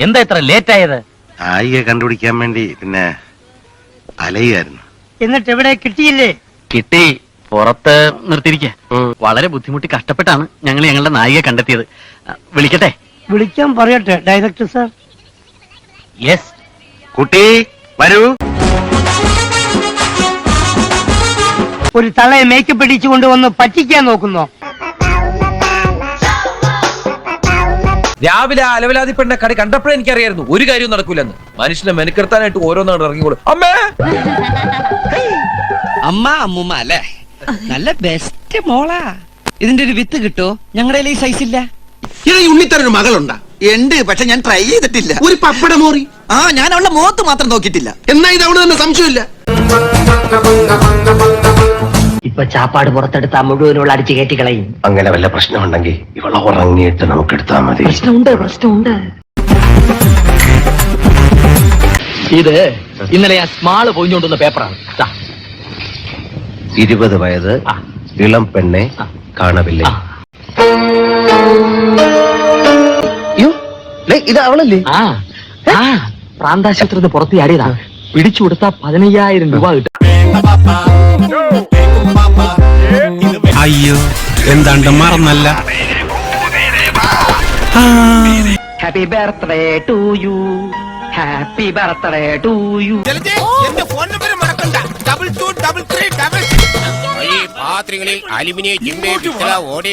എന്താ ഇത്ര ലേറ്റ് ആയത്? നായികയെ കണ്ടുപിടിക്കാൻ വേണ്ടി പിന്നെ അലയുമായിരുന്നു. എന്നിട്ട് എവിടെ കിട്ടിയില്ലേ? കിട്ടി, പുറത്ത് നിർത്തിയിരിക്ക. വളരെ ബുദ്ധിമുട്ടി കഷ്ടപ്പെട്ടാണ് ഞങ്ങൾ ഞങ്ങളുടെ നായികയെ കണ്ടെത്തിയത്. വിളിക്കട്ടെ? വിളിക്കാൻ പറയട്ടെ ഡയറക്ടർ സാർ? യെസ്. കുട്ടി വരൂ. ഒരു തളയെ മേക്കപ്പ് ഇടിച്ചു കൊണ്ടുവന്ന് പറ്റിക്കാൻ നോക്കുന്നോ? രാവിലെ ആ അലവലാതി പെണ്ണ കടി കണ്ടപ്പോഴേ എനിക്കറിയായിരുന്നു ഒരു കാര്യവും നടക്കൂലെന്ന്. മനുഷ്യനെ മെനക്കെടുത്താനായിട്ട് ഓരോന്നാണ് ഇറങ്ങിക്കോളൂ. അമ്മേ അമ്മ അമ്മൂമ്മ അല്ലേ? നല്ല ബെസ്റ്റ് മോളാ. ഇതിന്റെ ഒരു വിത്ത് കിട്ടോ? ഞങ്ങളുടെ ഈ സൈസ് ഇല്ല. ഈ ഉണ്ണിത്തരൊരു മകളുണ്ടാ? ഉണ്ട്, പക്ഷെ ഞാൻ ട്രൈ ചെയ്തിട്ടില്ല. ഒരു പപ്പട മോറി. ഞാൻ അവളുടെ മുഖത്ത് മാത്രം നോക്കിയിട്ടില്ല. എന്നാ ഇത് അവിടെ തന്നെ സംശയമില്ല. ഇപ്പൊ ചാപ്പാട് പുറത്തെടുത്താ മുഴുവനുള്ള അടിച്ചു കയറ്റി കളയും. അങ്ങനെ വല്ല പ്രശ്നമുണ്ടെങ്കിൽ ഇവളെ ഉറങ്ങിയിട്ട് നമുക്ക് എടുത്താൽ മതി. പ്രശ്നമുണ്ട്. ഇത് ഇന്നലെ ഞാൻ സ്മാള് പൊയിഞ്ഞോണ്ടുന്ന പേപ്പറാണ്. 20 വയസ്സ്, ഇളം പെണ്ണെ കാണവില്ലേ? ഇത് അവളല്ലേ? പ്രാന്താശുപത്രി പുറത്ത് ചാടിയതാ. പിടിച്ചു കൊടുത്താ 15,000 രൂപ കിട്ടും. അയ്യോ, എന്താണ്ട് മറന്നല്ല. Happy birthday to you, happy birthday to you. എന്റെ ഫോൺ നമ്പർ മറക്കണ്ട. 2233 പാത്രങ്ങളിൽ അലുമിനിയം ചിമ്മേ ഓടി